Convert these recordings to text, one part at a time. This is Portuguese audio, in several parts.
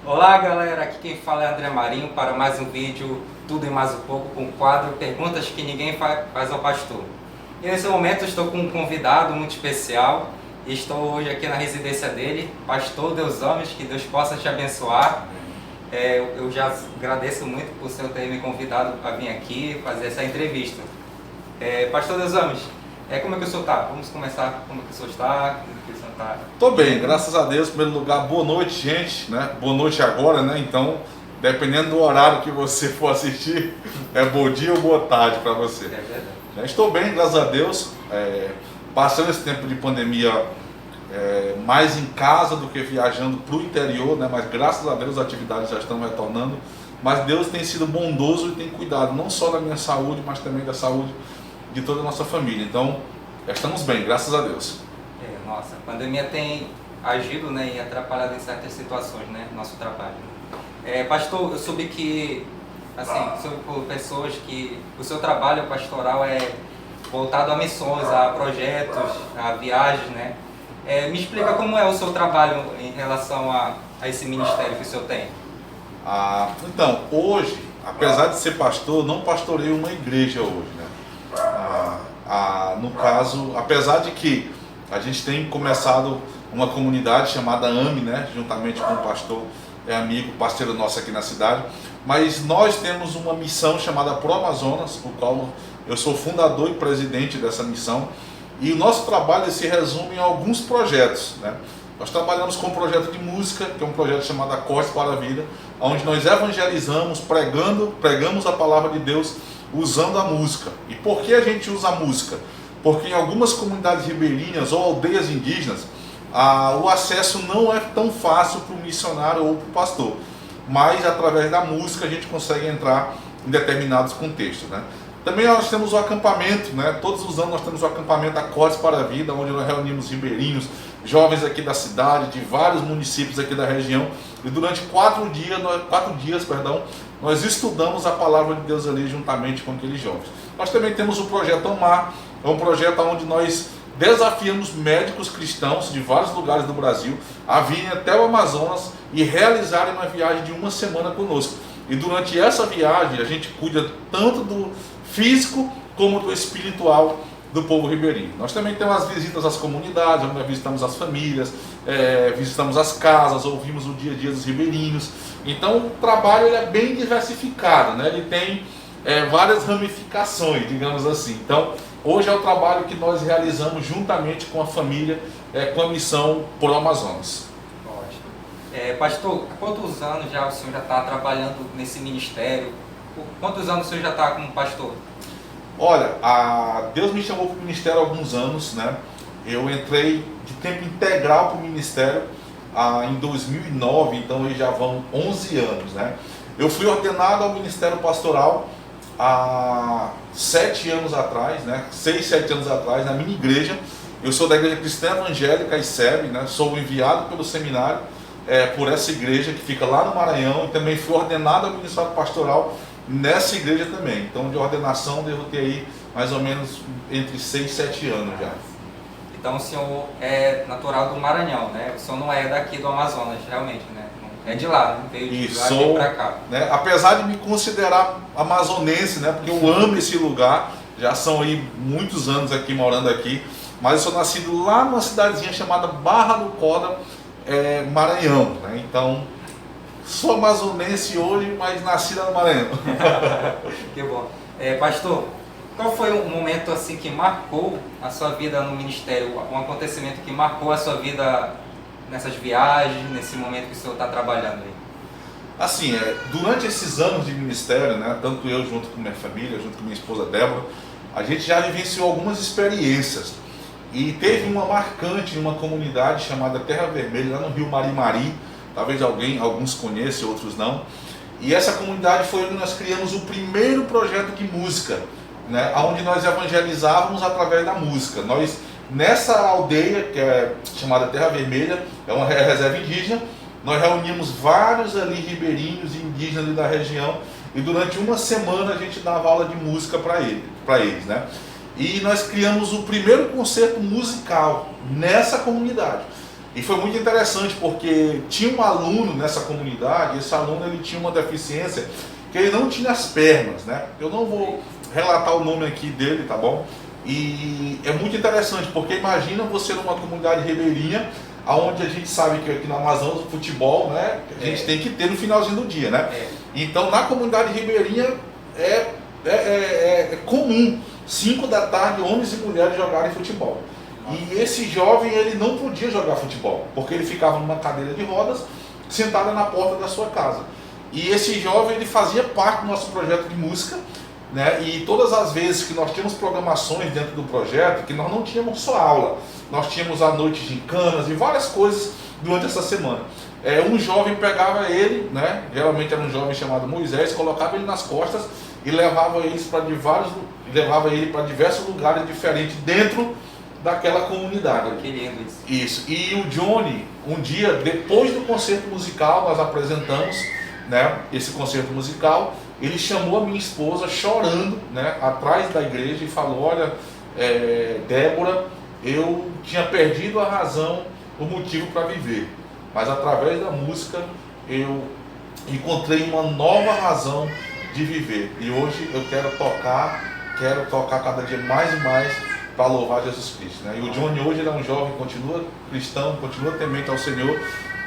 Olá galera, aqui quem fala é André Marinho para mais um vídeo Tudo e Mais um Pouco com o quadro Perguntas que Ninguém Faz ao Pastor. E nesse momento estou com um convidado muito especial e estou hoje aqui na residência dele, Pastor Deus Homens, que Deus possa te abençoar. Eu já agradeço muito por você ter me convidado para vir aqui fazer essa entrevista. Pastor Deus Homens, como é que o senhor está? Vamos começar como é que o senhor está? Tô bem, graças a Deus. Em primeiro lugar, boa noite, gente, né? Boa noite agora, né? Então, dependendo do horário que você for assistir, é bom dia ou boa tarde para você. É verdade. Estou bem, graças a Deus. Passando esse tempo de pandemia mais em casa do que viajando para o interior, né? Mas graças a Deus as atividades já estão retornando. Mas Deus tem sido bondoso e tem cuidado não só da minha saúde, mas também da saúde de toda a nossa família. Então, estamos bem, graças a Deus. Nossa, a pandemia tem agido, né, e atrapalhado em certas situações, né, nosso trabalho. Pastor, eu soube que, assim, soube por pessoas que o seu trabalho pastoral é voltado a missões, a projetos, a viagens, né? Me explica como é o seu trabalho em relação a esse ministério que o senhor tem. Então, hoje, apesar de ser pastor, não pastorei uma igreja hoje, né? No caso, apesar de que a gente tem começado uma comunidade chamada AME, né? Juntamente com o pastor, amigo, parceiro nosso aqui na cidade. Mas nós temos uma missão chamada Pro Amazonas, o qual eu sou fundador e presidente dessa missão. E o nosso trabalho se resume em alguns projetos, né? Nós trabalhamos com um projeto de música, que é um projeto chamado Acordes para a Vida, onde nós evangelizamos, pregamos a palavra de Deus usando a música. E por que a gente usa a música? Porque em algumas comunidades ribeirinhas ou aldeias indígenas, o acesso não é tão fácil para o missionário ou para o pastor. Mas através da música a gente consegue entrar em determinados contextos, né? Também nós temos o acampamento, né? Todos os anos nós temos o acampamento Acordes para a Vida, onde nós reunimos ribeirinhos, jovens aqui da cidade, de vários municípios aqui da região. E durante 4 dias, nós estudamos a palavra de Deus ali juntamente com aqueles jovens. Nós também temos o projeto Amar. É um projeto onde nós desafiamos médicos cristãos de vários lugares do Brasil a virem até o Amazonas e realizarem uma viagem de 1 semana conosco. E durante essa viagem a gente cuida tanto do físico como do espiritual do povo ribeirinho. Nós também temos as visitas às comunidades, onde nós visitamos as famílias, visitamos as casas, ouvimos o dia a dia dos ribeirinhos. Então o trabalho ele é bem diversificado, né? Ele tem várias ramificações, digamos assim. Então, hoje é o trabalho que nós realizamos juntamente com a família, com a missão Pro Amazonas. Ótimo. Pastor, há quantos anos já o senhor já está trabalhando nesse ministério? Quantos anos o senhor já está como pastor? Olha, Deus me chamou para o ministério há alguns anos, né? Eu entrei de tempo integral para o ministério em 2009, então aí já vão 11 anos, né? Eu fui ordenado ao ministério pastoral há 7 anos atrás, né? 6, 7 anos atrás, na minha igreja. Eu sou da Igreja Cristã Evangélica ICEB, né? Sou enviado pelo seminário por essa igreja que fica lá no Maranhão, e também fui ordenado ao ministério pastoral nessa igreja também. Então, de ordenação, devo ter aí mais ou menos entre 6 e 7 anos já. Então, o senhor é natural do Maranhão, né? O senhor não é daqui do Amazonas, realmente, né? É de lá, né? Veio de lá sou, para cá. Né? Apesar de me considerar amazonense, né? Porque eu amo esse lugar, já são aí muitos anos aqui morando aqui, mas eu sou nascido lá numa cidadezinha chamada Barra do Corda, Maranhão, né? Então, sou amazonense hoje, mas nascido no Maranhão. Que bom. Pastor, qual foi um momento assim que marcou a sua vida no ministério? Um acontecimento que marcou a sua vida nessas viagens, nesse momento que o senhor está trabalhando aí? Assim, durante esses anos de ministério, né, tanto eu junto com minha família, junto com minha esposa Débora, a gente já vivenciou algumas experiências. E teve uma marcante em uma comunidade chamada Terra Vermelha, lá no Rio Marimari. Talvez alguns conheçam, outros não. E essa comunidade foi onde nós criamos o primeiro projeto de música, né, onde nós evangelizávamos através da música. Nessa aldeia, que é chamada Terra Vermelha, é uma reserva indígena, nós reunimos vários ali ribeirinhos e indígenas ali da região, e durante 1 semana a gente dava aula de música para eles, né? E nós criamos o primeiro concerto musical nessa comunidade. E foi muito interessante porque tinha um aluno nessa comunidade, esse aluno ele tinha uma deficiência que ele não tinha as pernas, né? Eu não vou relatar o nome aqui dele, tá bom? E é muito interessante porque imagina você numa comunidade ribeirinha, onde a gente sabe que aqui no Amazonas o futebol, né, a gente tem que ter no finalzinho do dia, né? Então na comunidade ribeirinha é comum 5 da tarde homens e mulheres jogarem futebol. E esse jovem ele não podia jogar futebol, porque ele ficava numa cadeira de rodas, sentado na porta da sua casa. E esse jovem ele fazia parte do nosso projeto de música, né? E todas as vezes que nós tínhamos programações dentro do projeto, que nós não tínhamos só aula, nós tínhamos a noite de gincanas e várias coisas durante essa semana. Um jovem pegava ele, né? Geralmente era um jovem chamado Moisés, colocava ele nas costas e levava ele para diversos lugares diferentes dentro daquela comunidade. Que lindo isso. Isso. E o Johnny, um dia, depois do concerto musical, nós apresentamos, né, esse concerto musical, ele chamou a minha esposa chorando, né, atrás da igreja e falou: olha, Débora, eu tinha perdido a razão, o motivo para viver, mas através da música eu encontrei uma nova razão de viver. E hoje eu quero tocar cada dia mais e mais para louvar Jesus Cristo, né? E o Johnny hoje ele é um jovem, continua cristão, continua temente ao Senhor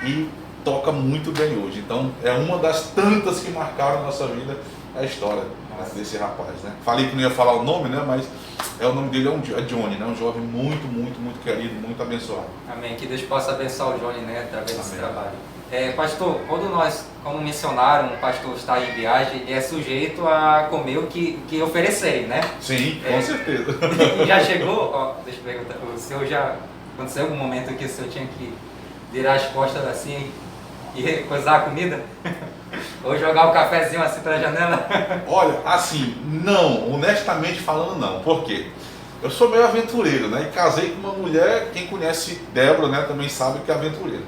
e toca muito bem hoje. Então é uma das tantas que marcaram a nossa vida, a história desse rapaz, né? Falei que não ia falar o nome, né? Mas o nome dele é Johnny, né? Um jovem muito, muito, muito querido, muito abençoado. Amém. Que Deus possa abençoar o Johnny, né? Através desse trabalho. Pastor, quando nós, como missionário, um pastor está em viagem, ele é sujeito a comer o que oferecerem, né? Sim, com certeza. E já chegou, deixa eu perguntar, o senhor já aconteceu algum momento que o senhor tinha que virar as costas assim e coisar a comida? Ou jogar o cafezinho assim pela janela? Olha, assim, não, honestamente falando não. Por quê? Eu sou meio aventureiro, né? E casei com uma mulher, quem conhece Débora, né, também sabe que é aventureiro.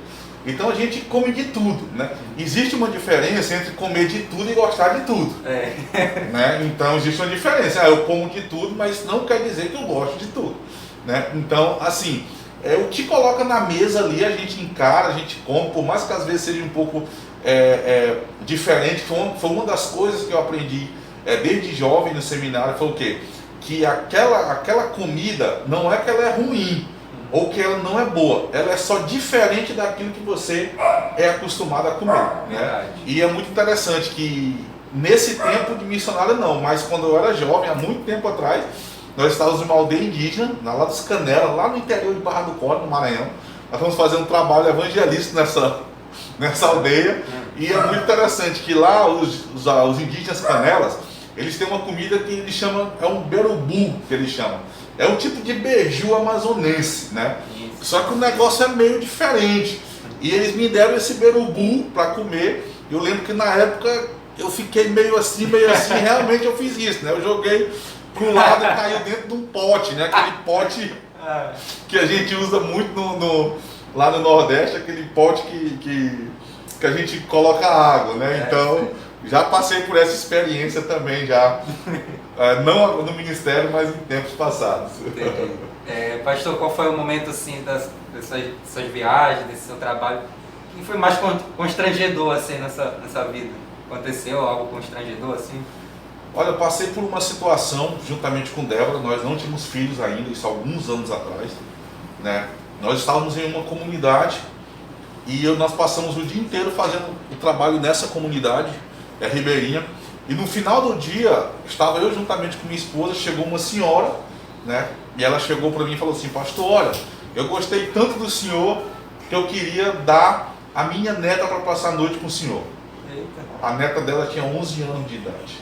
Então a gente come de tudo, né? Existe uma diferença entre comer de tudo e gostar de tudo. Né? Então existe uma diferença. Eu como de tudo, mas não quer dizer que eu gosto de tudo, né? Então, assim, o que coloca na mesa ali, a gente encara, a gente come, por mais que às vezes seja um pouco diferente. Foi uma das coisas que eu aprendi desde jovem no seminário, foi o quê? Que aquela comida, não é que ela é ruim, ou que ela não é boa, ela é só diferente daquilo que você é acostumado a comer, né? E é muito interessante que nesse tempo de missionário não, mas quando eu era jovem, há muito tempo atrás, nós estávamos em uma aldeia indígena, lá dos Canelas, lá no interior de Barra do Corte, no Maranhão. Nós estamos fazendo um trabalho evangelístico nessa aldeia, e é muito interessante que lá os indígenas Canelas, eles têm uma comida que eles chamam, é um berubu, que eles chamam. É um tipo de beiju amazonense, né? Só que o negócio é meio diferente. E eles me deram esse berubu para comer. Eu lembro que na época eu fiquei meio assim, realmente eu fiz isso, né? Eu joguei pro lado e caiu dentro de um pote, né? Aquele pote que a gente usa muito lá no Nordeste, aquele pote que a gente coloca água, né? Então, já passei por essa experiência também, já. Não no ministério, mas em tempos passados. Entendi. Pastor, qual foi o momento assim dessas viagens, desse seu trabalho, que foi mais constrangedor assim nessa vida? Aconteceu algo constrangedor assim? Olha, eu passei por uma situação juntamente com Débora. Nós não tínhamos filhos ainda, isso há alguns anos atrás, né? Nós estávamos em uma comunidade e nós passamos o dia inteiro fazendo o trabalho nessa comunidade, ribeirinha. E no final do dia, estava eu juntamente com minha esposa, chegou uma senhora, né? E ela chegou para mim e falou assim: pastor, olha, eu gostei tanto do senhor que eu queria dar a minha neta para passar a noite com o senhor. Eita. A neta dela tinha 11 anos de idade.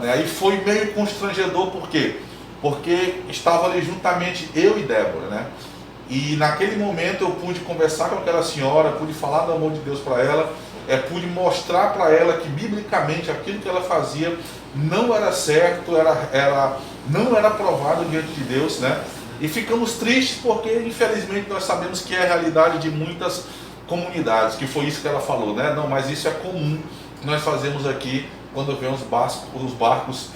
Né? E foi meio constrangedor, por quê? Porque estava ali juntamente eu e Débora, né? E naquele momento eu pude conversar com aquela senhora, pude falar do amor de Deus para ela, pude mostrar para ela que biblicamente aquilo que ela fazia não era certo, não era aprovado diante de Deus, né? E ficamos tristes porque infelizmente nós sabemos que é a realidade de muitas comunidades, que foi isso que ela falou, né? Não, mas isso é comum que nós fazemos aqui quando vem os barcos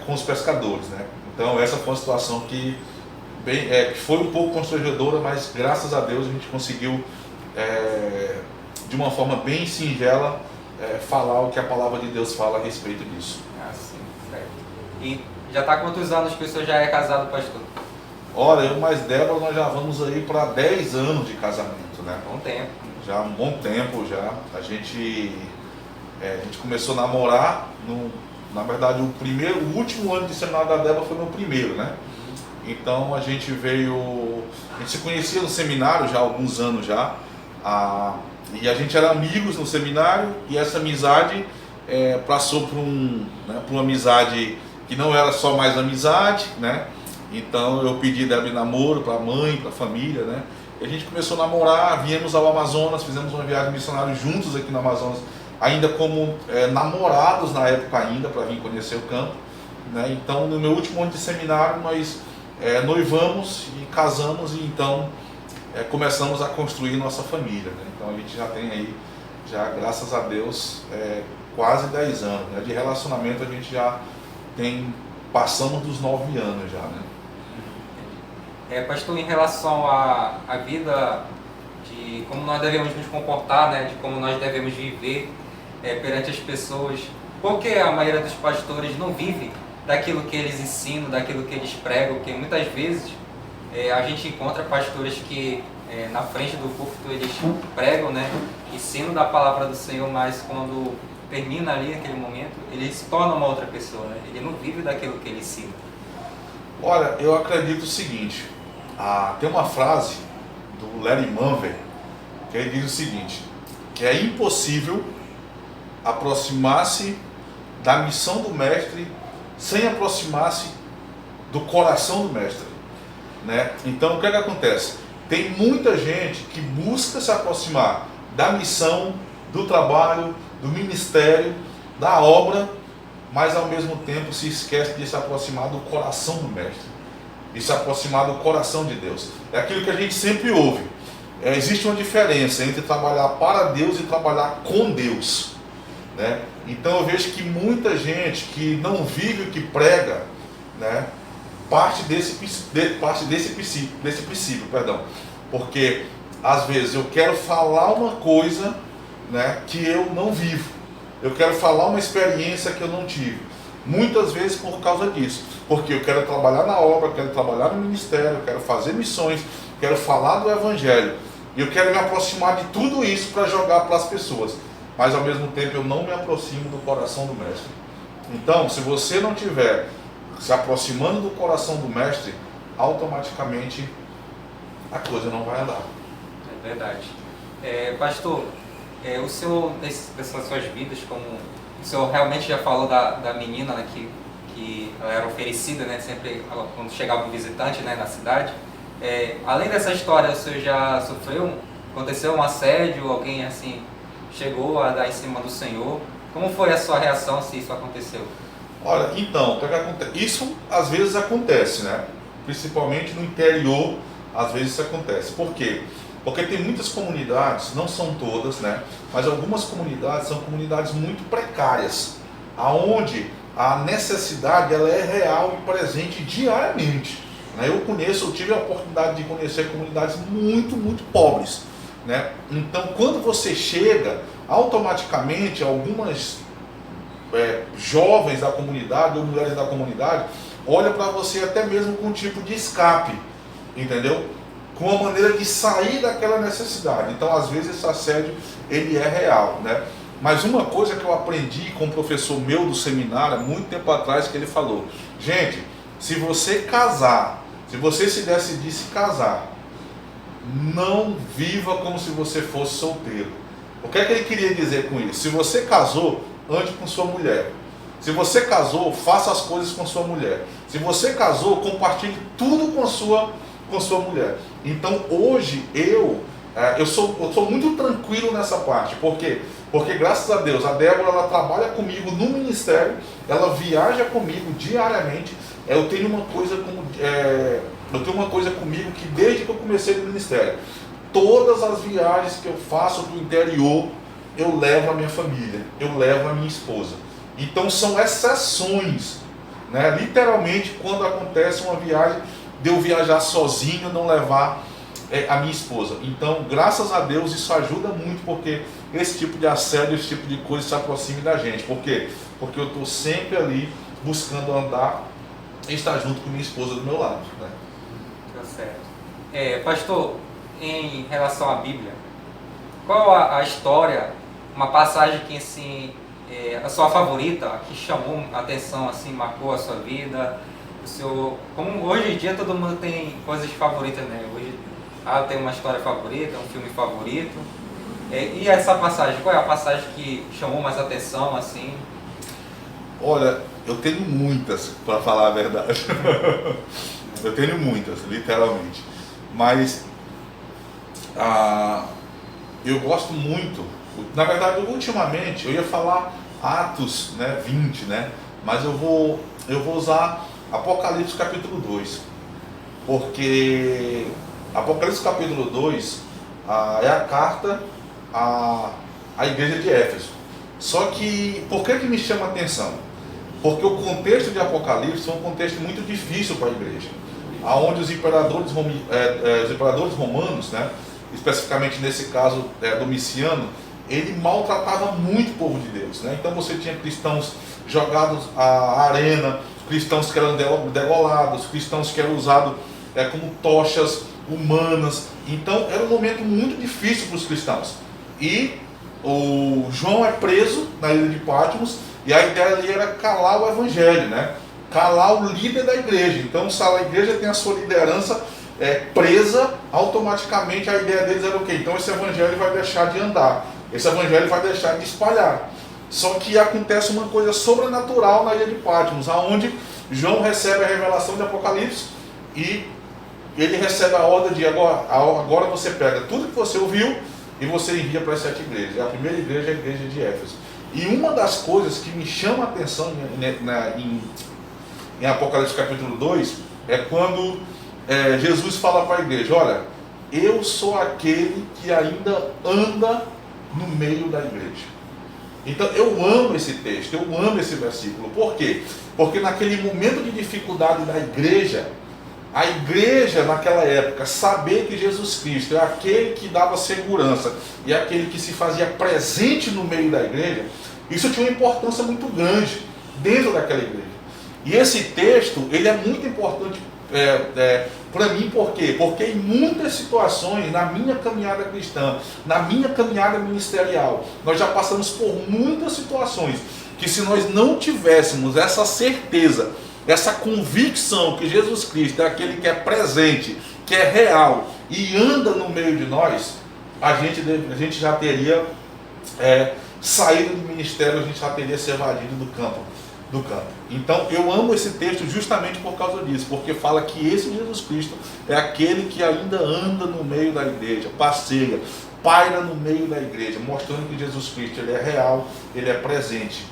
com os pescadores, né? Então essa foi uma situação que que foi um pouco constrangedora, mas graças a Deus a gente conseguiu, de uma forma bem singela, falar o que a palavra de Deus fala a respeito disso. Ah, sim, certo. E já está há quantos anos que o senhor já é casado, pastor? Olha, eu mais Débora, nós já vamos aí para 10 anos de casamento, né? Bom tempo. Já há um bom tempo já. A gente começou a namorar, na verdade o último ano de seminário da Débora foi meu primeiro, né? Então a gente se conhecia no seminário já há alguns anos já, e a gente era amigos no seminário, e essa amizade passou por uma amizade que não era só mais amizade, né? Então eu pedi Débora em namoro para a mãe, para a família, né? E a gente começou a namorar, viemos ao Amazonas, fizemos uma viagem missionária juntos aqui no Amazonas, ainda como namorados na época ainda, para vir conhecer o campo, né? Então no meu último ano de seminário nós noivamos e casamos, e então começamos a construir nossa família, né? Então a gente já tem aí, já graças a Deus, quase 10 anos, né? De relacionamento a gente já passamos dos 9 anos já, né? Pastor, em relação à vida, de como nós devemos nos comportar, né? De como nós devemos viver perante as pessoas, porque a maioria dos pastores não vive daquilo que eles ensinam, daquilo que eles pregam, porque muitas vezes a gente encontra pastores que na frente do púlpito eles pregam, né? Ensinam da palavra do Senhor, mas quando termina ali naquele momento, ele se torna uma outra pessoa, né? Ele não vive daquilo que ele ensina. Olha, eu acredito o seguinte, tem uma frase do Larry Munver que ele diz o seguinte, que é impossível aproximar-se da missão do mestre sem aproximar-se do coração do mestre, né? Então o que acontece? Tem muita gente que busca se aproximar da missão, do trabalho, do ministério, da obra, mas ao mesmo tempo se esquece de se aproximar do coração do mestre, de se aproximar do coração de Deus. É aquilo que a gente sempre ouve. Existe uma diferença entre trabalhar para Deus e trabalhar com Deus, né? Então eu vejo que muita gente que não vive o que prega, né, parte desse princípio, porque às vezes eu quero falar uma coisa, né, que eu não vivo, eu quero falar uma experiência que eu não tive, muitas vezes por causa disso, porque eu quero trabalhar na obra, quero trabalhar no ministério, quero fazer missões, quero falar do evangelho, e eu quero me aproximar de tudo isso para jogar para as pessoas, mas ao mesmo tempo eu não me aproximo do coração do mestre. Então, se você não estiver se aproximando do coração do mestre, automaticamente a coisa não vai andar. É verdade. Pastor, o senhor, dessas suas vidas, como o senhor realmente já falou da menina, né, que ela era oferecida, né, sempre quando chegava um visitante, né, na cidade. Além dessa história, o senhor já aconteceu um assédio, alguém assim chegou a dar em cima do senhor? Como foi a sua reação se isso aconteceu? Olha, então, o que acontece? Isso às vezes acontece, né? Principalmente no interior, às vezes isso acontece. Por quê? Porque tem muitas comunidades, não são todas, né? Mas algumas comunidades são comunidades muito precárias, aonde a necessidade ela é real e presente diariamente, né? Eu tive a oportunidade de conhecer comunidades muito, muito pobres, né? Então, quando você chega, automaticamente algumas jovens da comunidade ou mulheres da comunidade olham para você até mesmo com um tipo de escape, entendeu? Com uma maneira de sair daquela necessidade. Então, às vezes, esse assédio ele é real, né? Mas uma coisa que eu aprendi com um professor meu do seminário, há muito tempo atrás, que ele falou: gente, se você casar, se você se decidir se casar, não viva como se você fosse solteiro. O que é que ele queria dizer com isso? Se você casou, ande com sua mulher. Se você casou, faça as coisas com sua mulher. Se você casou, compartilhe tudo com sua mulher. Então hoje eu sou muito tranquilo nessa parte. Por quê? Porque graças a Deus, a Débora ela trabalha comigo no ministério, ela viaja comigo diariamente. Eu tenho uma coisa comigo que desde que eu comecei no ministério, todas as viagens que eu faço para o interior, eu levo a minha família, eu levo a minha esposa. Então são exceções, né? Literalmente, quando acontece uma viagem de eu viajar sozinho, não levar a minha esposa. Então, graças a Deus, isso ajuda muito, porque esse tipo de assédio, esse tipo de coisa se aproxime da gente. Por quê? Porque eu estou sempre ali buscando andar e estar junto com minha esposa do meu lado, né? Tá certo. Pastor, em relação à Bíblia, qual a história, uma passagem que assim, a sua favorita, que chamou a atenção, assim, marcou a sua vida? O senhor, como hoje em dia todo mundo tem coisas favoritas, né? Hoje tem uma história favorita, um filme favorito. E essa passagem, qual é a passagem que chamou mais atenção, assim? Olha, eu tenho muitas, para falar a verdade. Eu tenho muitas, literalmente. Mas eu gosto muito. Na verdade, ultimamente, eu ia falar Atos, né, 20, né? Mas eu vou usar Apocalipse capítulo 2. Porque Apocalipse capítulo 2 é a carta à igreja de Éfeso. Só que, por que me chama a atenção? Porque o contexto de Apocalipse é um contexto muito difícil para a igreja, onde os imperadores romanos, né, especificamente nesse caso Domiciano, ele maltratava muito o povo de Deus, né? Então você tinha cristãos jogados à arena, cristãos que eram degolados, cristãos que eram usados como tochas humanas. Então era um momento muito difícil para os cristãos. E o João é preso na ilha de Patmos, e a ideia ali era calar o evangelho, né? Calar o líder da igreja. Então, se a igreja tem a sua liderança presa, automaticamente a ideia deles era o quê? Então esse evangelho vai deixar de andar, esse evangelho vai deixar de espalhar. Só que acontece uma coisa sobrenatural na ilha de Patmos, aonde João recebe a revelação de Apocalipse e ele recebe a ordem de agora você pega tudo que você ouviu e você envia para as 7 igrejas. A primeira igreja é a igreja de Éfeso. E uma das coisas que me chama a atenção em Apocalipse capítulo 2 é quando Jesus fala para a igreja: olha, eu sou aquele que ainda anda no meio da igreja. Então eu amo esse texto, eu amo esse versículo. Por quê? Porque naquele momento de dificuldade da igreja, a igreja naquela época, saber que Jesus Cristo é aquele que dava segurança e aquele que se fazia presente no meio da igreja, isso tinha uma importância muito grande dentro daquela igreja. E esse texto, ele é muito importante para mim. Por quê? Porque em muitas situações, na minha caminhada cristã, na minha caminhada ministerial, nós já passamos por muitas situações que, se nós não tivéssemos essa certeza, essa convicção que Jesus Cristo é aquele que é presente, que é real e anda no meio de nós, a gente já teria saído do ministério, a gente já teria se evadido do campo. Então eu amo esse texto justamente por causa disso, porque fala que esse Jesus Cristo é aquele que ainda anda no meio da igreja, passeia, paira no meio da igreja, mostrando que Jesus Cristo ele é real, ele é presente.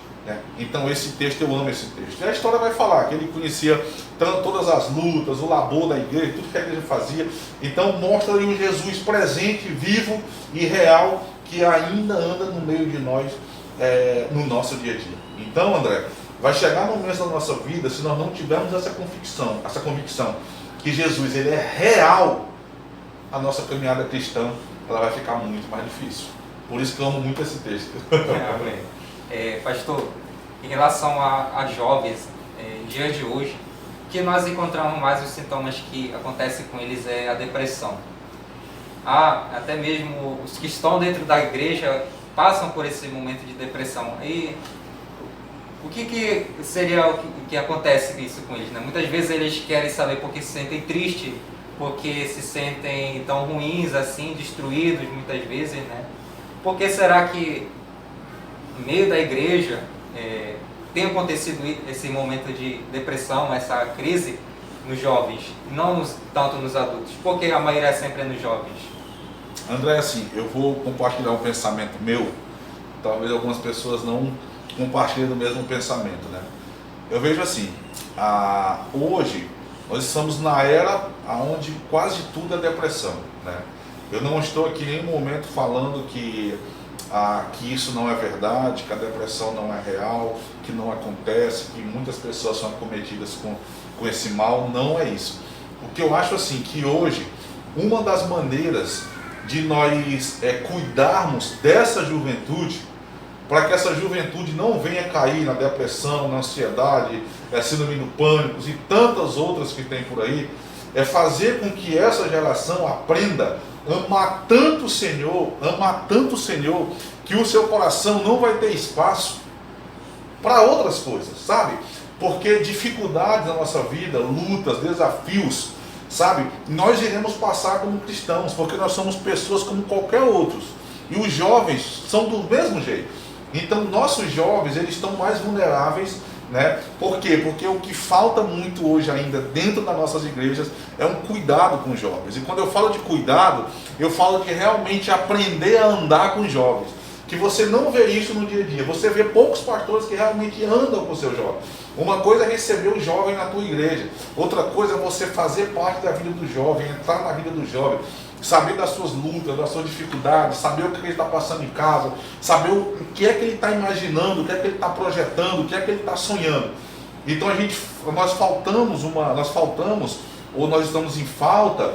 Então esse texto, eu amo esse texto. E a história vai falar que ele conhecia todas as lutas, o labor da igreja, tudo que a igreja fazia. Então mostra ali um Jesus presente, vivo e real, que ainda anda no meio de nós, no nosso dia a dia. Então, André, vai chegar momentos da nossa vida, se nós não tivermos essa convicção que Jesus ele é real, a nossa caminhada cristã ela vai ficar muito mais difícil. Por isso que eu amo muito esse texto. Pastor, em relação a jovens, dias de hoje, que nós encontramos mais os sintomas que acontecem com eles é a depressão. Até mesmo os que estão dentro da igreja passam por esse momento de depressão. E o que seria o que acontece isso com eles, né? Muitas vezes eles querem saber porque se sentem tristes, porque se sentem tão ruins assim, destruídos muitas vezes, né? Por que será que no meio da igreja tem acontecido esse momento de depressão, essa crise nos jovens, não tanto nos adultos? Porque a maioria sempre é nos jovens. André, assim, eu vou compartilhar um pensamento meu, talvez algumas pessoas não compartilhem do mesmo pensamento, né? Eu vejo assim, hoje nós estamos na era onde quase tudo é depressão, né? Eu não estou aqui em nenhum momento falando que isso não é verdade, que a depressão não é real, que não acontece, que muitas pessoas são acometidas com esse mal. Não é isso. O que eu acho assim, que hoje, uma das maneiras de nós cuidarmos dessa juventude, para que essa juventude não venha cair na depressão, na ansiedade, síndrome do pânico e tantas outras que tem por aí, é fazer com que essa geração aprenda a amar tanto o Senhor, que o seu coração não vai ter espaço para outras coisas, sabe? Porque dificuldades na nossa vida, lutas, desafios, sabe? Nós iremos passar como cristãos, porque nós somos pessoas como qualquer outros. E os jovens são do mesmo jeito. Então, nossos jovens, eles estão mais vulneráveis, né? Por quê? Porque o que falta muito hoje ainda dentro das nossas igrejas é um cuidado com os jovens. E quando eu falo de cuidado, eu falo de realmente aprender a andar com os jovens. Que você não vê isso no dia a dia. Você vê poucos pastores que realmente andam com o seu jovem. Uma coisa é receber o jovem na tua igreja. Outra coisa é você fazer parte da vida do jovem, entrar na vida do jovem, saber das suas lutas, das suas dificuldades, saber o que ele está passando em casa, saber o que é que ele está imaginando, o que é que ele está projetando, o que é que ele está sonhando. Então nós faltamos, ou nós estamos em falta,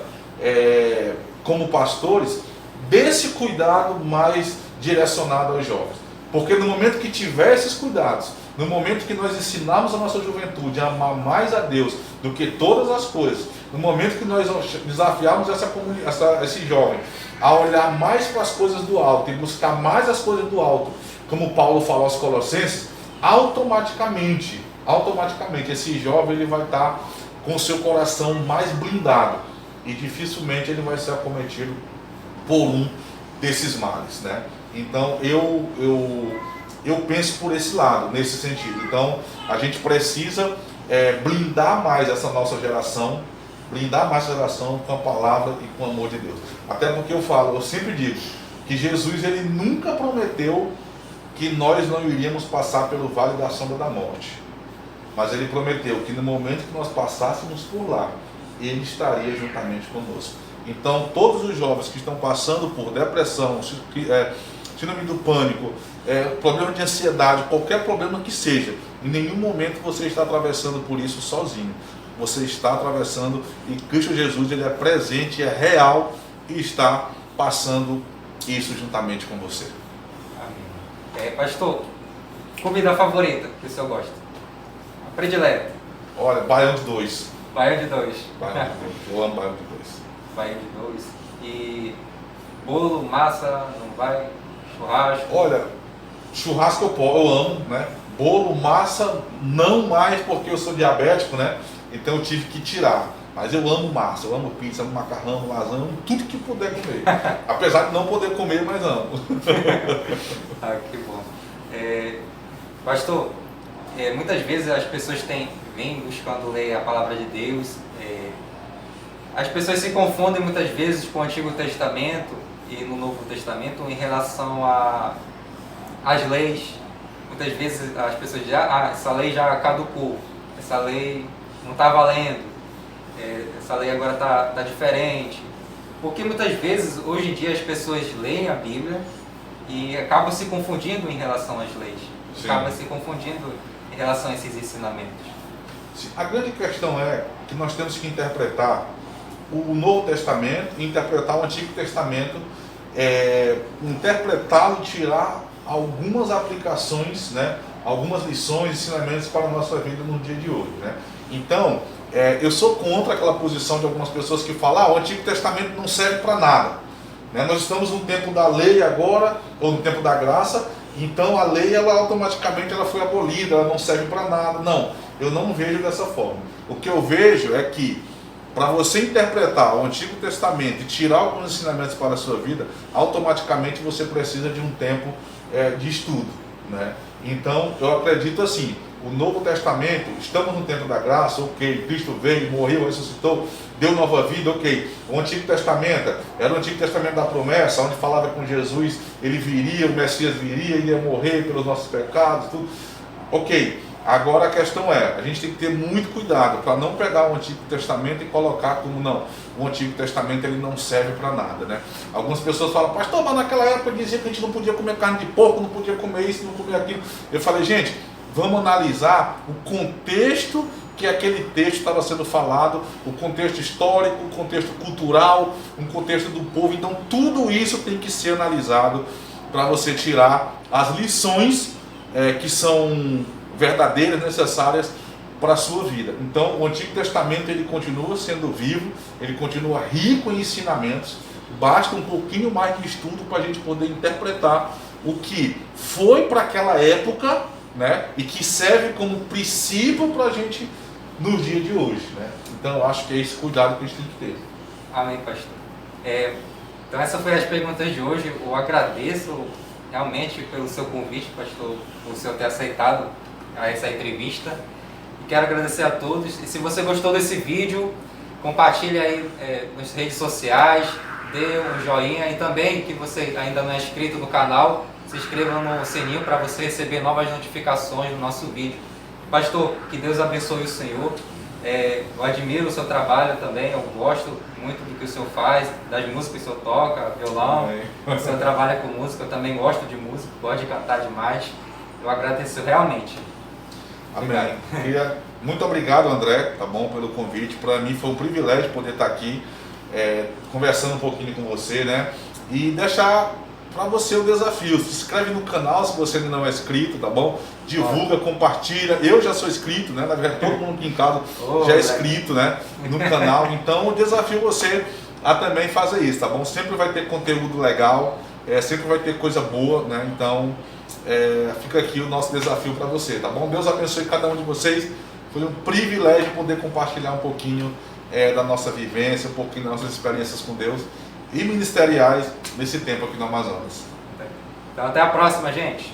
como pastores, desse cuidado mais direcionado aos jovens. Porque no momento que tiver esses cuidados, no momento que nós ensinarmos a nossa juventude a amar mais a Deus do que todas as coisas, no momento que nós desafiarmos esse jovem a olhar mais para as coisas do alto e buscar mais as coisas do alto, como Paulo falou aos Colossenses, automaticamente esse jovem ele vai estar com o seu coração mais blindado e dificilmente ele vai ser acometido por um desses males, né? Então eu penso por esse lado, nesse sentido. Então a gente precisa blindar mais essa nossa geração, com a palavra e com o amor de Deus. Até porque eu sempre digo que Jesus ele nunca prometeu que nós não iríamos passar pelo vale da sombra da morte, mas ele prometeu que no momento que nós passássemos por lá, ele estaria juntamente conosco. Então todos os jovens que estão passando por depressão, síndrome do pânico, problema de ansiedade, qualquer problema que seja, em nenhum momento você está atravessando por isso sozinho. Você está atravessando e Cristo Jesus ele é presente, é real e está passando isso juntamente com você. Amém. Pastor, comida favorita que o senhor gosta? A predileta? Olha, baião de dois. Baião de dois. Eu amo baião de dois. Baião de dois. E bolo, massa, não vai? Churrasco? Olha, churrasco eu amo, né? Bolo, massa, não mais porque eu sou diabético, né? Então eu tive que tirar. Mas eu amo massa, eu amo pizza, amo macarrão, lasanha, amo tudo que puder comer. Apesar de não poder comer, mas amo. Ah, que bom. Pastor, muitas vezes as pessoas vêm buscando ler a palavra de Deus. As pessoas se confundem muitas vezes com o Antigo Testamento e no Novo Testamento em relação às leis. Muitas vezes as pessoas dizem, essa lei já caducou, essa lei não está valendo, essa lei agora está diferente. Porque muitas vezes, hoje em dia, as pessoas leem a Bíblia e acabam se confundindo em relação às leis. Sim. Acabam se confundindo em relação a esses ensinamentos. Sim. A grande questão é que nós temos que interpretar o Novo Testamento, interpretar o Antigo Testamento, interpretá-lo e tirar algumas aplicações, né? Algumas lições, ensinamentos para a nossa vida no dia de hoje, né? Então, eu sou contra aquela posição de algumas pessoas que falam o Antigo Testamento não serve para nada, né? Nós estamos no tempo da lei agora, ou no tempo da graça, então a lei ela automaticamente foi abolida, ela não serve para nada. Não, eu não vejo dessa forma. O que eu vejo é que para você interpretar o Antigo Testamento e tirar alguns ensinamentos para a sua vida, automaticamente você precisa de um tempo de estudo, né? Então eu acredito assim, o Novo Testamento, estamos no tempo da graça, ok, Cristo veio, morreu, ressuscitou, deu nova vida, ok. O Antigo Testamento era o Antigo Testamento da promessa, onde falava com Jesus, ele viria, o Messias viria, ele ia morrer pelos nossos pecados, tudo, ok. Agora a questão a gente tem que ter muito cuidado para não pegar o Antigo Testamento e colocar como não, o Antigo Testamento ele não serve para nada, né? Algumas pessoas falam, pastor, mas naquela época dizia que a gente não podia comer carne de porco, não podia comer isso, não podia aquilo. Eu falei, gente, vamos analisar o contexto que aquele texto estava sendo falado, o contexto histórico, o contexto cultural, o contexto do povo. Então tudo isso tem que ser analisado para você tirar as lições que são verdadeiras, necessárias para a sua vida. Então o Antigo Testamento ele continua sendo vivo, ele continua rico em ensinamentos. Basta um pouquinho mais de estudo para a gente poder interpretar o que foi para aquela época, né, e que serve como princípio para a gente nos dias de hoje, né? Então eu acho que é esse cuidado que a gente tem que ter. Amém, pastor. Então essas foram as perguntas de hoje. Eu agradeço realmente pelo seu convite, pastor, por senhor ter aceitado essa entrevista. E quero agradecer a todos. E se você gostou desse vídeo, compartilhe aí nas redes sociais, dê um joinha, e também, que você ainda não é inscrito no canal, se inscreva no sininho para você receber novas notificações do nosso vídeo. Pastor, que Deus abençoe o senhor. Eu admiro o seu trabalho também, eu gosto muito do que o senhor faz, das músicas que o senhor toca, violão. O senhor trabalha com música, eu também gosto de música, gosto de cantar demais. Eu agradeço realmente. Amém. Muito obrigado, André, tá bom, pelo convite. Para mim foi um privilégio poder estar aqui conversando um pouquinho com você, né? E deixar para você o desafio. Se inscreve no canal se você ainda não é inscrito, tá bom? Divulga, compartilha. Eu já sou inscrito, né? Na verdade, todo mundo aqui em casa já é inscrito, né? No canal. Então, eu desafio você a também fazer isso, tá bom? Sempre vai ter conteúdo legal, sempre vai ter coisa boa, né? Então, fica aqui o nosso desafio para você, tá bom? Deus abençoe cada um de vocês. Foi um privilégio poder compartilhar um pouquinho da nossa vivência, um pouquinho das nossas experiências com Deus e ministeriais nesse tempo aqui no Amazonas. Então até a próxima, gente.